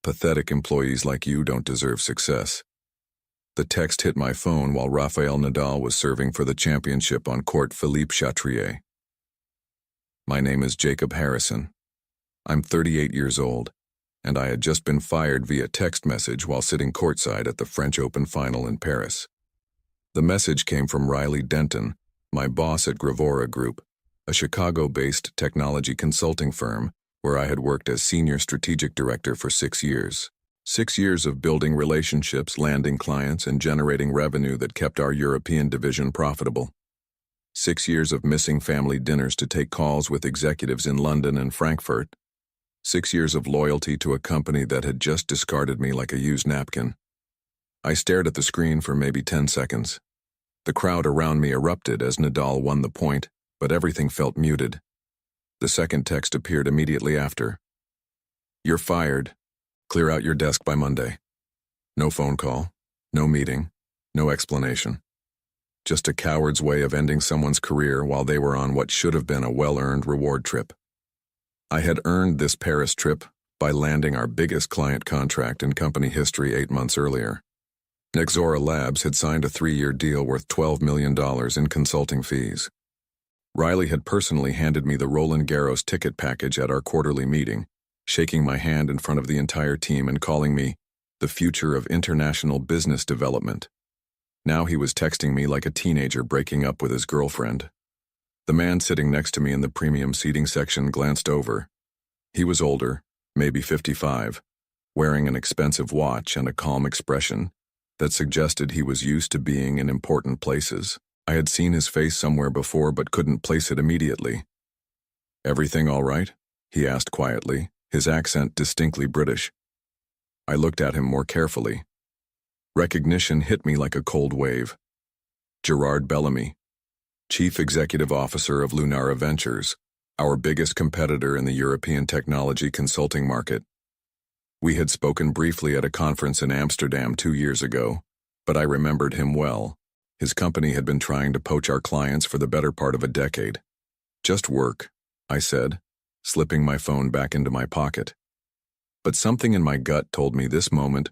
Pathetic employees like you don't deserve success. The text hit my phone while Rafael Nadal was serving for the championship on court Philippe Chatrier. My name is Jacob Harrison. I'm 38 years old, and I had just been fired via text message while sitting courtside at the French Open final in Paris. The message came from Riley Denton, my boss at Gravora Group, a Chicago-based technology consulting firm where I had worked as senior strategic director for 6 years. 6 years of building relationships, landing clients, and generating revenue that kept our European division profitable. 6 years of missing family dinners to take calls with executives in London and Frankfurt. 6 years of loyalty to a company that had just discarded me like a used napkin. I stared at the screen for maybe 10 seconds. The crowd around me erupted as Nadal won the point, but everything felt muted. The second text appeared immediately after. You're fired. Clear out your desk by Monday. No phone call, no meeting, no explanation. Just a coward's way of ending someone's career while they were on what should have been a well-earned reward trip. I had earned this Paris trip by landing our biggest client contract in company history 8 months earlier. Nexora Labs had signed a 3-year deal worth $12 million in consulting fees. Riley had personally handed me the Roland Garros ticket package at our quarterly meeting, shaking my hand in front of the entire team and calling me the future of international business development. Now he was texting me like a teenager breaking up with his girlfriend. The man sitting next to me in the premium seating section glanced over. He was older, maybe 55, wearing an expensive watch and a calm expression that suggested he was used to being in important places. I had seen his face somewhere before but couldn't place it immediately. "Everything all right?" he asked quietly, his accent distinctly British. I looked at him more carefully. Recognition hit me like a cold wave. Gerard Bellamy, Chief Executive Officer of Lunara Ventures, our biggest competitor in the European technology consulting market. We had spoken briefly at a conference in Amsterdam 2 years ago, but I remembered him well. His company had been trying to poach our clients for the better part of a decade. "Just work," I said, slipping my phone back into my pocket. But something in my gut told me this moment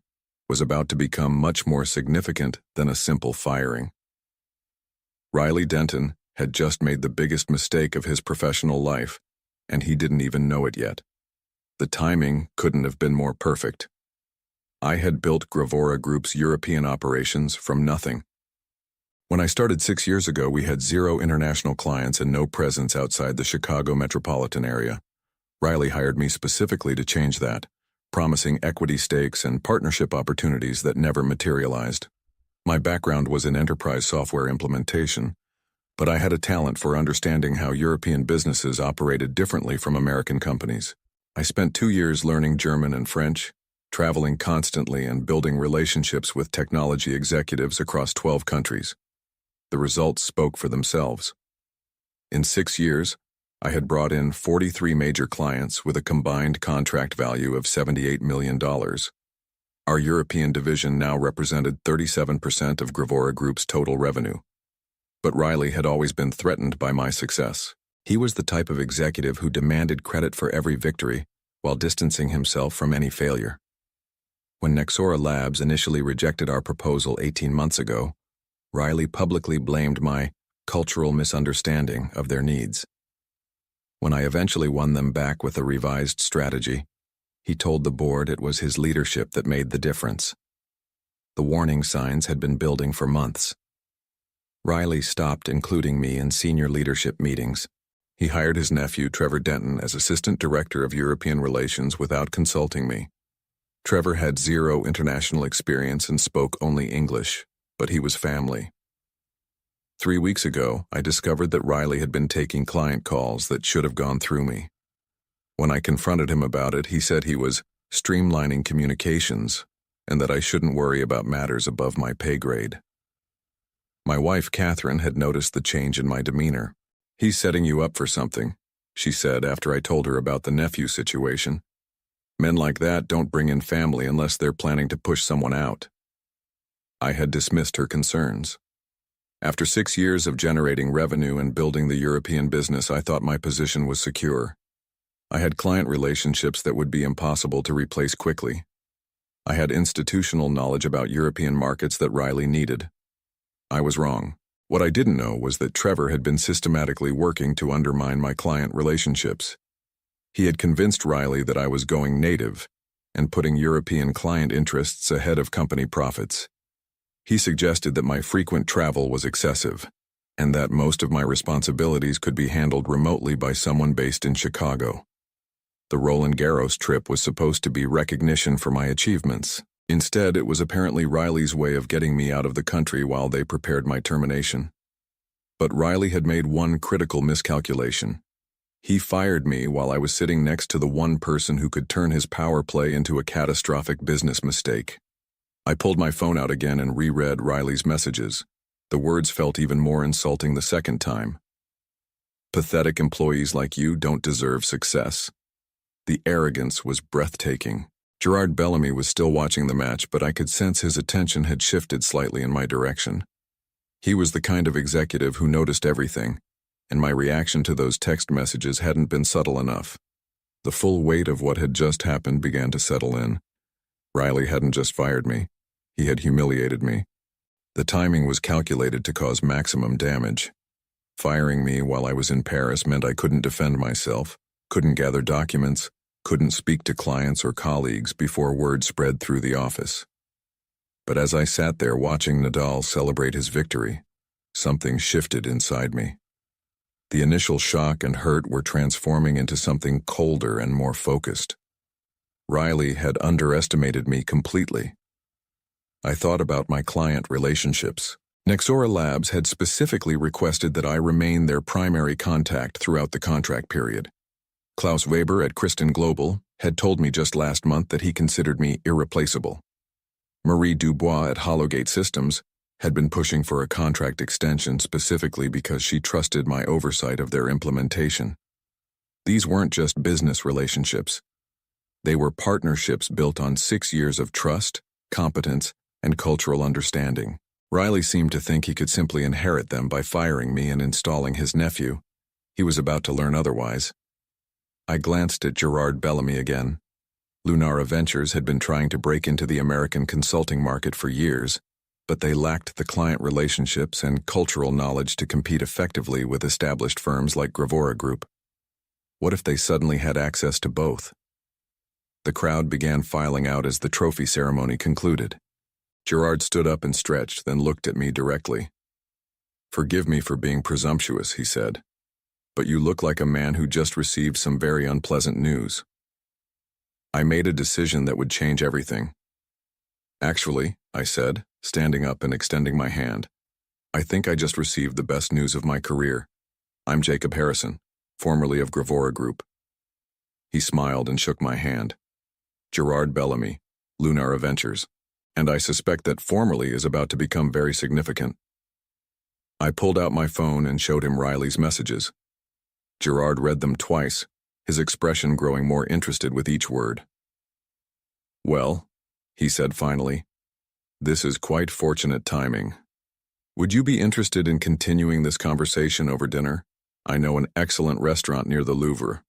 was about to become much more significant than a simple firing. Riley Denton had just made the biggest mistake of his professional life, and he didn't even know it yet. The timing couldn't have been more perfect. I had built Gravora Group's European operations from nothing. When I started 6 years ago, we had 0 international clients and no presence outside the Chicago metropolitan area. Riley hired me specifically to change that, promising equity stakes and partnership opportunities that never materialized. My background was in enterprise software implementation, but I had a talent for understanding how European businesses operated differently from American companies. I spent 2 years learning German and French, traveling constantly and building relationships with technology executives across 12 countries. The results spoke for themselves. In 6 years, I had brought in 43 major clients with a combined contract value of $78 million. Our European division now represented 37% of Gravora Group's total revenue. But Riley had always been threatened by my success. He was the type of executive who demanded credit for every victory while distancing himself from any failure. When Nexora Labs initially rejected our proposal 18 months ago, Riley publicly blamed my cultural misunderstanding of their needs. When I eventually won them back with a revised strategy, he told the board it was his leadership that made the difference. The warning signs had been building for months. Riley stopped including me in senior leadership meetings. He hired his nephew, Trevor Denton, as Assistant Director of European Relations without consulting me. Trevor had 0 international experience and spoke only English, but he was family. 3 weeks ago, I discovered that Riley had been taking client calls that should have gone through me. When I confronted him about it, he said he was streamlining communications and that I shouldn't worry about matters above my pay grade. My wife, Catherine, had noticed the change in my demeanor. "He's setting you up for something," she said after I told her about the nephew situation. "Men like that don't bring in family unless they're planning to push someone out." I had dismissed her concerns. After 6 years of generating revenue and building the European business, I thought my position was secure. I had client relationships that would be impossible to replace quickly, I had institutional knowledge about European markets that Riley needed. I was wrong. What I didn't know was that Trevor had been systematically working to undermine my client relationships. He had convinced Riley that I was going native and putting European client interests ahead of company profits. He suggested that my frequent travel was excessive, and that most of my responsibilities could be handled remotely by someone based in Chicago. The Roland Garros trip was supposed to be recognition for my achievements. Instead, it was apparently Riley's way of getting me out of the country while they prepared my termination. But Riley had made one critical miscalculation. He fired me while I was sitting next to the one person who could turn his power play into a catastrophic business mistake. I pulled my phone out again and reread Riley's messages. The words felt even more insulting the second time. Pathetic employees like you don't deserve success. The arrogance was breathtaking. Gerard Bellamy was still watching the match, but I could sense his attention had shifted slightly in my direction. He was the kind of executive who noticed everything, and my reaction to those text messages hadn't been subtle enough. The full weight of what had just happened began to settle in. Riley hadn't just fired me. He had humiliated me. The timing was calculated to cause maximum damage. Firing me while I was in Paris meant I couldn't defend myself, couldn't gather documents, couldn't speak to clients or colleagues before word spread through the office. But as I sat there watching Nadal celebrate his victory, something shifted inside me. The initial shock and hurt were transforming into something colder and more focused. Riley had underestimated me completely. I thought about my client relationships. Nexora Labs had specifically requested that I remain their primary contact throughout the contract period. Klaus Weber at Kristen Global had told me just last month that he considered me irreplaceable. Marie Dubois at Hollowgate Systems had been pushing for a contract extension specifically because she trusted my oversight of their implementation. These weren't just business relationships. They were partnerships built on 6 years of trust, competence, and cultural understanding. Riley seemed to think he could simply inherit them by firing me and installing his nephew. He was about to learn otherwise. I glanced at Gerard Bellamy again. Lunara Ventures had been trying to break into the American consulting market for years, but they lacked the client relationships and cultural knowledge to compete effectively with established firms like Gravora Group. What if they suddenly had access to both? The crowd began filing out as the trophy ceremony concluded. Gerard stood up and stretched, then looked at me directly. "Forgive me for being presumptuous," he said, "but you look like a man who just received some very unpleasant news." I made a decision that would change everything. "Actually," I said, standing up and extending my hand, "I think I just received the best news of my career. I'm Jacob Harrison, formerly of Gravora Group." He smiled and shook my hand. "Gerard Bellamy, Lunara Ventures. And I suspect that formerly is about to become very significant." I pulled out my phone and showed him Riley's messages. Gerard read them twice, his expression growing more interested with each word. "Well," he said finally, "this is quite fortunate timing. Would you be interested in continuing this conversation over dinner? I know an excellent restaurant near the Louvre."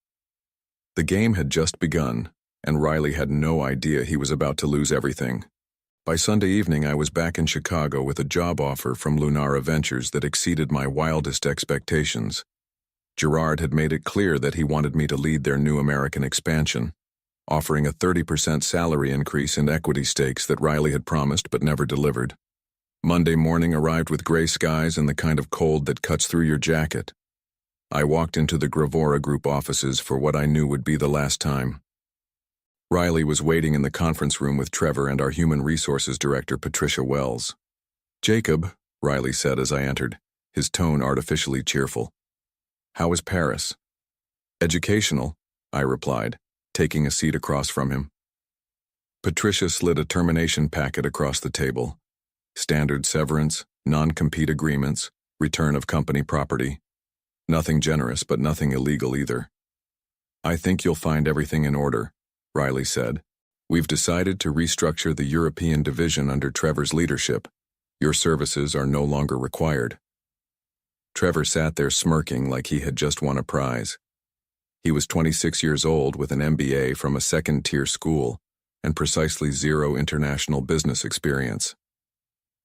The game had just begun, and Riley had no idea he was about to lose everything. By Sunday evening, I was back in Chicago with a job offer from Lunara Ventures that exceeded my wildest expectations. Gerard had made it clear that he wanted me to lead their new American expansion, offering a 30% salary increase and equity stakes that Riley had promised but never delivered. Monday morning arrived with gray skies and the kind of cold that cuts through your jacket. I walked into the Gravora Group offices for what I knew would be the last time. Riley was waiting in the conference room with Trevor and our Human Resources Director, Patricia Wells. "Jacob," Riley said as I entered, his tone artificially cheerful. "How is Paris?" "Educational," I replied, taking a seat across from him. Patricia slid a termination packet across the table. Standard severance, non-compete agreements, return of company property. Nothing generous, but nothing illegal either. "I think you'll find everything in order," Riley said. "We've decided to restructure the European division under Trevor's leadership. Your services are no longer required." Trevor sat there smirking like he had just won a prize. He was 26 years old with an MBA from a second-tier school and precisely zero international business experience.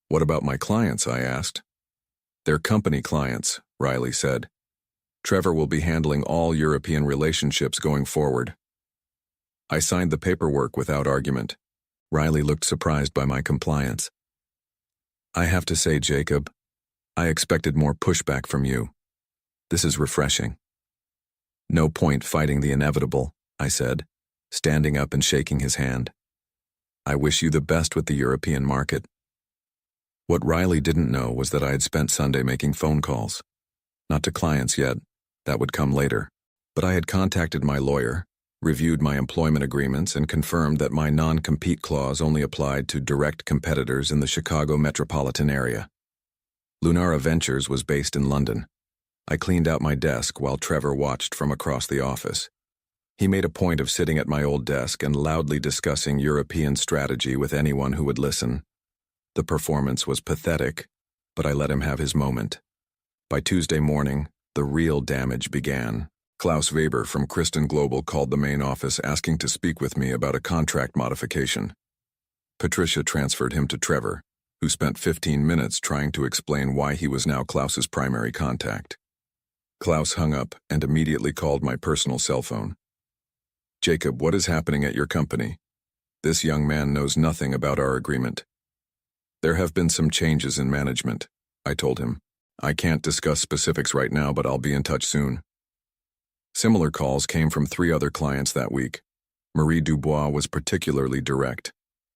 What about my clients? I asked. They're company clients, Riley said. Trevor will be handling all European relationships going forward. I signed the paperwork without argument. Riley looked surprised by my compliance. I have to say, Jacob, I expected more pushback from you. This is refreshing. No point fighting the inevitable, I said, standing up and shaking his hand. I wish you the best with the European market. What Riley didn't know was that I had spent Sunday making phone calls. Not to clients yet, that would come later. But I had contacted my lawyer, reviewed my employment agreements, and confirmed that my non-compete clause only applied to direct competitors in the Chicago metropolitan area. Lunara Ventures was based in London. I cleaned out my desk while Trevor watched from across the office. He made a point of sitting at my old desk and loudly discussing European strategy with anyone who would listen. The performance was pathetic, but I let him have his moment. By Tuesday morning, the real damage began. Klaus Weber from Kristen Global called the main office asking to speak with me about a contract modification. Patricia transferred him to Trevor, who spent 15 minutes trying to explain why he was now Klaus's primary contact. Klaus hung up and immediately called my personal cell phone. Jacob, what is happening at your company? This young man knows nothing about our agreement. There have been some changes in management, I told him. I can't discuss specifics right now, but I'll be in touch soon. Similar calls came from 3 other clients that week. Marie Dubois was particularly direct.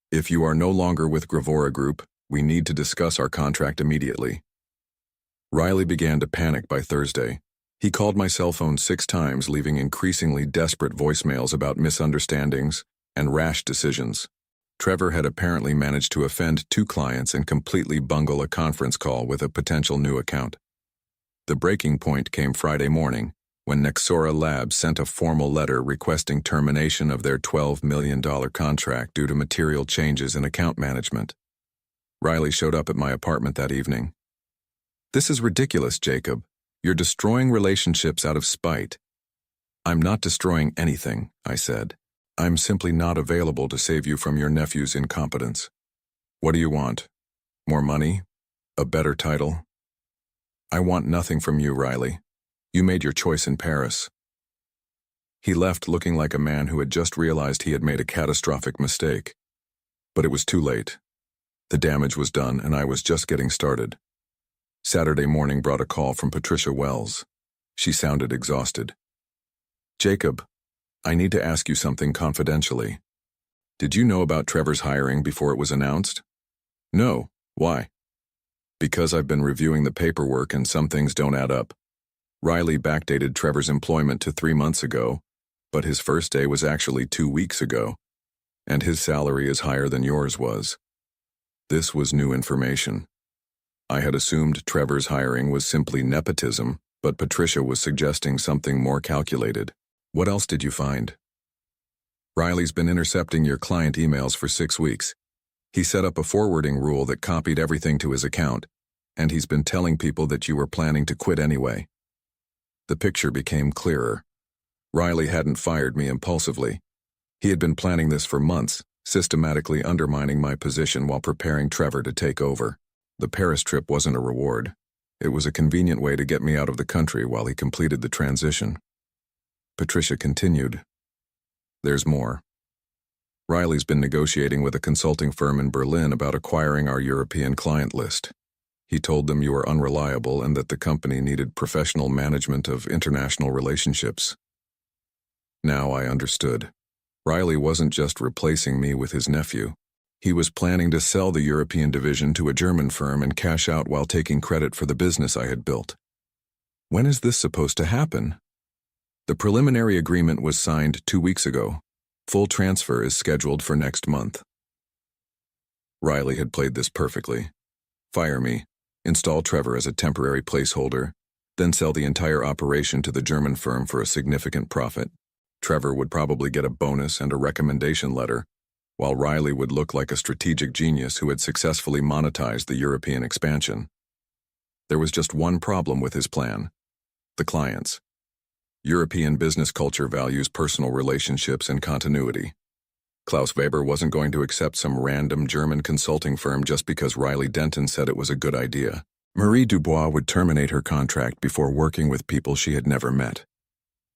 If you are no longer with Gravora Group, we need to discuss our contract immediately. Riley began to panic by Thursday. He called my cell phone 6 times, leaving increasingly desperate voicemails about misunderstandings and rash decisions. Trevor had apparently managed to offend 2 clients and completely bungle a conference call with a potential new account. The breaking point came Friday morning, when Nexora Labs sent a formal letter requesting termination of their $12 million contract due to material changes in account management. Riley showed up at my apartment that evening. This is ridiculous, Jacob. You're destroying relationships out of spite. I'm not destroying anything, I said. I'm simply not available to save you from your nephew's incompetence. What do you want? More money? A better title? I want nothing from you, Riley. You made your choice in Paris. He left looking like a man who had just realized he had made a catastrophic mistake. But it was too late. The damage was done, and I was just getting started. Saturday morning brought a call from Patricia Wells. She sounded exhausted. Jacob, I need to ask you something confidentially. Did you know about Trevor's hiring before it was announced? No. Why? Because I've been reviewing the paperwork and some things don't add up. Riley backdated Trevor's employment to 3 months ago, but his first day was actually 2 weeks ago, and his salary is higher than yours was. This was new information. I had assumed Trevor's hiring was simply nepotism, but Patricia was suggesting something more calculated. What else did you find? Riley's been intercepting your client emails for 6 weeks. He set up a forwarding rule that copied everything to his account, and he's been telling people that you were planning to quit anyway. The picture became clearer. Riley hadn't fired me impulsively. He had been planning this for months, systematically undermining my position while preparing Trevor to take over. The Paris trip wasn't a reward. It was a convenient way to get me out of the country while he completed the transition. Patricia continued. There's more. Riley's been negotiating with a consulting firm in Berlin about acquiring our European client list. He told them you were unreliable and that the company needed professional management of international relationships. Now I understood. Riley wasn't just replacing me with his nephew. He was planning to sell the European division to a German firm and cash out while taking credit for the business I had built. When is this supposed to happen? The preliminary agreement was signed 2 weeks ago. Full transfer is scheduled for next month. Riley had played this perfectly. Fire me, install Trevor as a temporary placeholder, then sell the entire operation to the German firm for a significant profit. Trevor would probably get a bonus and a recommendation letter, while Riley would look like a strategic genius who had successfully monetized the European expansion. There was just one problem with his plan: the clients. European business culture values personal relationships and continuity. Klaus Weber wasn't going to accept some random German consulting firm just because Riley Denton said it was a good idea. Marie Dubois would terminate her contract before working with people she had never met.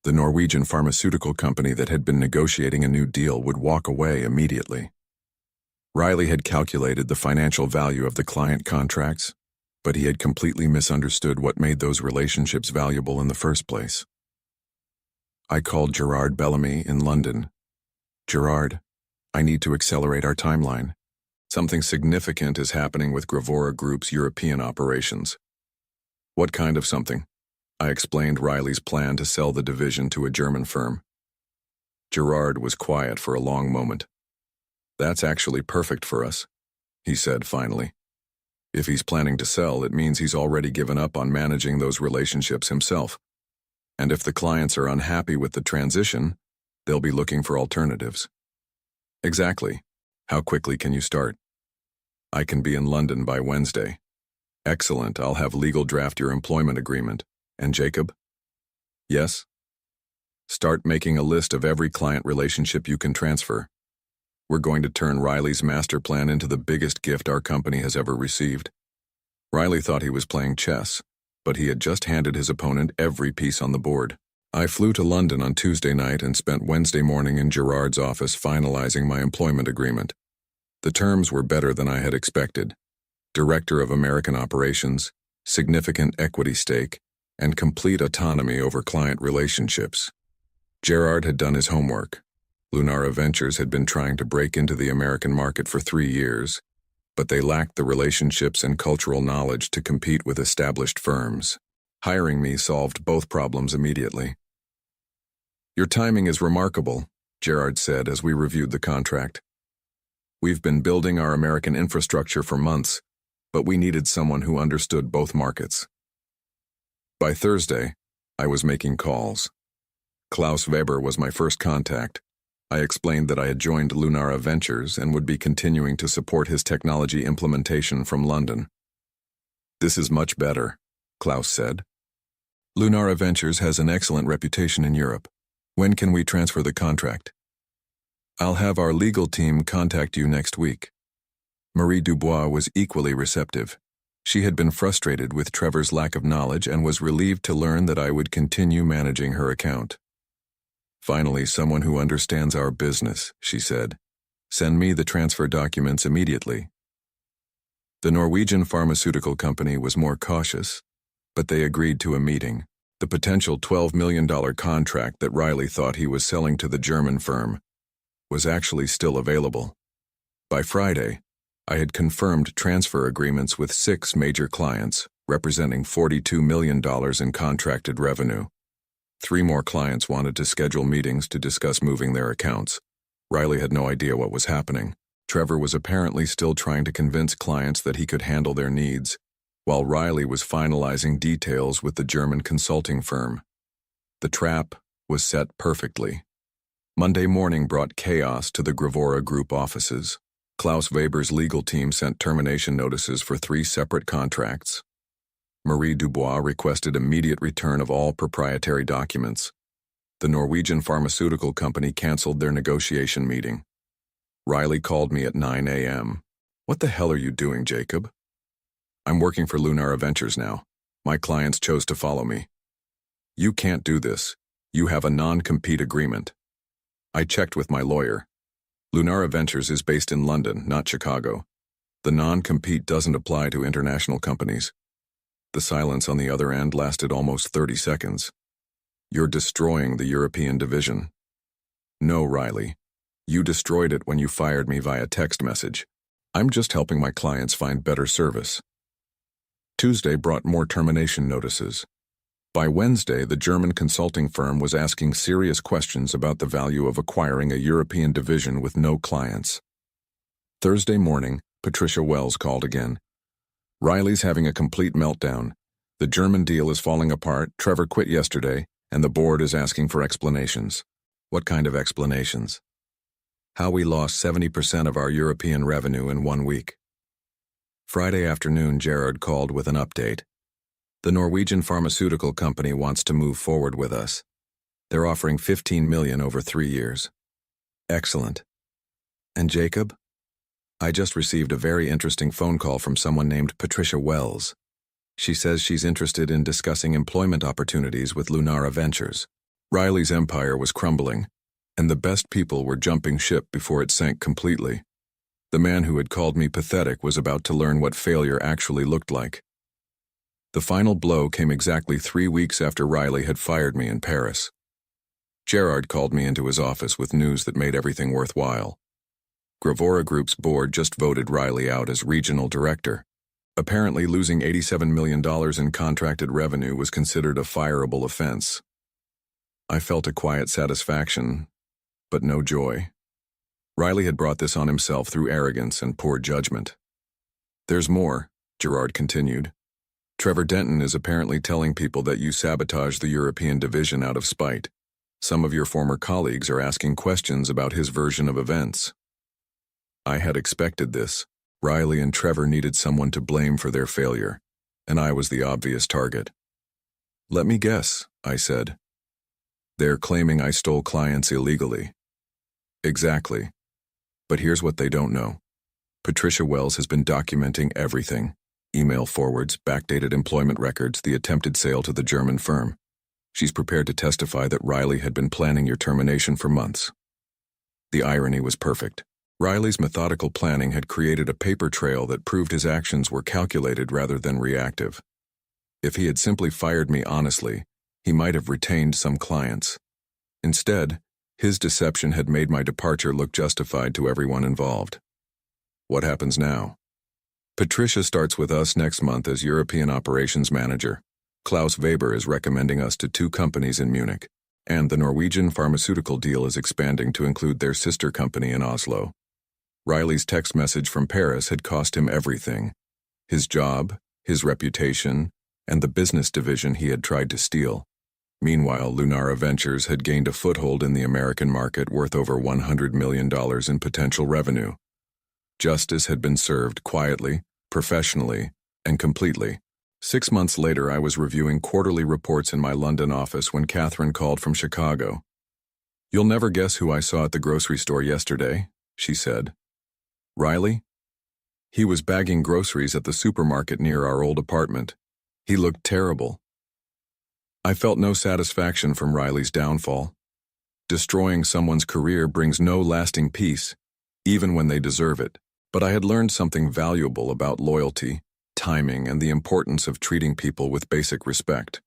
The Norwegian pharmaceutical company that had been negotiating a new deal would walk away immediately. Riley had calculated the financial value of the client contracts, but he had completely misunderstood what made those relationships valuable in the first place. I called Gerard Bellamy in London. "Gerard, I need to accelerate our timeline. Something significant is happening with Gravora Group's European operations." "What kind of something?" I explained Riley's plan to sell the division to a German firm. Gerard was quiet for a long moment. "That's actually perfect for us," he said finally. "If he's planning to sell, it means he's already given up on managing those relationships himself. And if the clients are unhappy with the transition, they'll be looking for alternatives." "Exactly. How quickly can you start?" "I can be in London by Wednesday." "Excellent. I'll have legal draft your employment agreement. And Jacob?" "Yes?" "Start making a list of every client relationship you can transfer. We're going to turn Riley's master plan into the biggest gift our company has ever received." Riley thought he was playing chess, but he had just handed his opponent every piece on the board. I flew to London on Tuesday night and spent Wednesday morning in Gerard's office finalizing my employment agreement. The terms were better than I had expected. Director of American Operations, significant equity stake, and complete autonomy over client relationships. Gerard had done his homework. Lunara Ventures had been trying to break into the American market for 3 years, but they lacked the relationships and cultural knowledge to compete with established firms. Hiring me solved both problems immediately. "Your timing is remarkable," Gerard said as we reviewed the contract. "We've been building our American infrastructure for months, but we needed someone who understood both markets." By Thursday, I was making calls. Klaus Weber was my first contact. I explained that I had joined Lunara Ventures and would be continuing to support his technology implementation from London. "This is much better," Klaus said. "Lunara Ventures has an excellent reputation in Europe. When can we transfer the contract?" "I'll have our legal team contact you next week." Marie Dubois was equally receptive. She had been frustrated with Trevor's lack of knowledge and was relieved to learn that I would continue managing her account. "Finally, someone who understands our business," she said. "Send me the transfer documents immediately." The Norwegian pharmaceutical company was more cautious, but they agreed to a meeting. The potential $12 million contract that Riley thought he was selling to the German firm was actually still available. By Friday, I had confirmed transfer agreements with 6 major clients, representing $42 million in contracted revenue. 3 more clients wanted to schedule meetings to discuss moving their accounts. Riley had no idea what was happening. Trevor was apparently still trying to convince clients that he could handle their needs, while Riley was finalizing details with the German consulting firm. The trap was set perfectly. Monday morning brought chaos to the Gravora Group offices. Klaus Weber's legal team sent termination notices for 3 separate contracts. Marie Dubois requested immediate return of all proprietary documents. The Norwegian pharmaceutical company canceled their negotiation meeting. Riley called me at 9 a.m. "What the hell are you doing, Jacob?" "I'm working for Lunara Ventures now. My clients chose to follow me." "You can't do this. You have a non-compete agreement." I checked with my lawyer. Lunara Ventures is based in London, not Chicago. The non-compete doesn't apply to international companies. The silence on the other end lasted almost 30 seconds. "You're destroying the European division." "No, Riley. You destroyed it when you fired me via text message. I'm just helping my clients find better service." Tuesday brought more termination notices. By Wednesday, the German consulting firm was asking serious questions about the value of acquiring a European division with no clients. Thursday morning, Patricia Wells called again. "Riley's having a complete meltdown. The German deal is falling apart, Trevor quit yesterday, and the board is asking for explanations." "What kind of explanations?" "How we lost 70% of our European revenue in 1 week." Friday afternoon, Gerard called with an update. "The Norwegian pharmaceutical company wants to move forward with us. They're offering $15 million over 3 years." "Excellent. And Jacob? I just received a very interesting phone call from someone named Patricia Wells. She says she's interested in discussing employment opportunities with Lunara Ventures. Riley's empire was crumbling, and the best people were jumping ship before it sank completely. The man who had called me pathetic was about to learn what failure actually looked like. The final blow came exactly 3 weeks after Riley had fired me in Paris. Gerard called me into his office with news that made everything worthwhile. Gravora Group's board just voted Riley out as regional director. Apparently, losing $87 million in contracted revenue was considered a fireable offense. I felt a quiet satisfaction, but no joy. Riley had brought this on himself through arrogance and poor judgment. There's more, Gerard continued. Trevor Denton is apparently telling people that you sabotaged the European division out of spite. Some of your former colleagues are asking questions about his version of events. I had expected this. Riley and Trevor needed someone to blame for their failure, and I was the obvious target. Let me guess, I said. They're claiming I stole clients illegally. Exactly. But here's what they don't know. Patricia Wells has been documenting everything. Email forwards, backdated employment records, the attempted sale to the German firm. She's prepared to testify that Riley had been planning your termination for months. The irony was perfect. Riley's methodical planning had created a paper trail that proved his actions were calculated rather than reactive. If he had simply fired me honestly, he might have retained some clients. Instead, his deception had made my departure look justified to everyone involved. What happens now? Patricia starts with us next month as European Operations Manager. Klaus Weber is recommending us to 2 companies in Munich, and the Norwegian pharmaceutical deal is expanding to include their sister company in Oslo. Riley's text message from Paris had cost him everything: his job, his reputation, and the business division he had tried to steal. Meanwhile, Lunara Ventures had gained a foothold in the American market worth over $100 million in potential revenue. Justice had been served quietly, professionally, and completely. 6 months later, I was reviewing quarterly reports in my London office when Catherine called from Chicago. "You'll never guess who I saw at the grocery store yesterday," she said. "Riley? He was bagging groceries at the supermarket near our old apartment. He looked terrible." I felt no satisfaction from Riley's downfall. Destroying someone's career brings no lasting peace, even when they deserve it. But I had learned something valuable about loyalty, timing, and the importance of treating people with basic respect.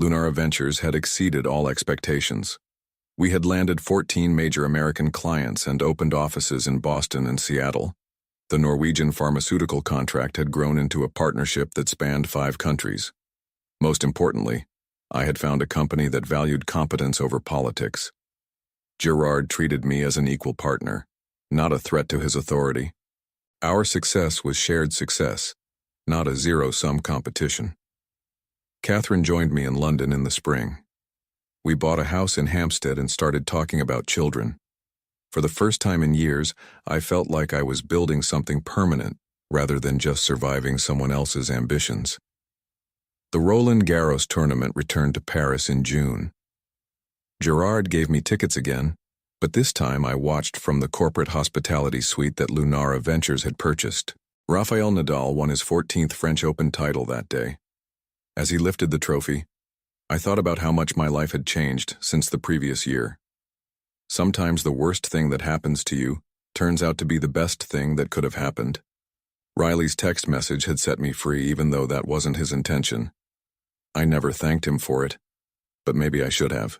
Lunara Ventures had exceeded all expectations. We had landed 14 major American clients and opened offices in Boston and Seattle. The Norwegian pharmaceutical contract had grown into a partnership that spanned 5 countries. Most importantly, I had found a company that valued competence over politics. Gerard treated me as an equal partner, not a threat to his authority. Our success was shared success, not a zero-sum competition. Catherine joined me in London in the spring. We bought a house in Hampstead and started talking about children. For the first time in years, I felt like I was building something permanent rather than just surviving someone else's ambitions. The Roland Garros tournament returned to Paris in June. Gerard gave me tickets again, but this time I watched from the corporate hospitality suite that Lunara Ventures had purchased. Rafael Nadal won his 14th French Open title that day. As he lifted the trophy, I thought about how much my life had changed since the previous year. Sometimes the worst thing that happens to you turns out to be the best thing that could have happened. Riley's text message had set me free, even though that wasn't his intention. I never thanked him for it, but maybe I should have.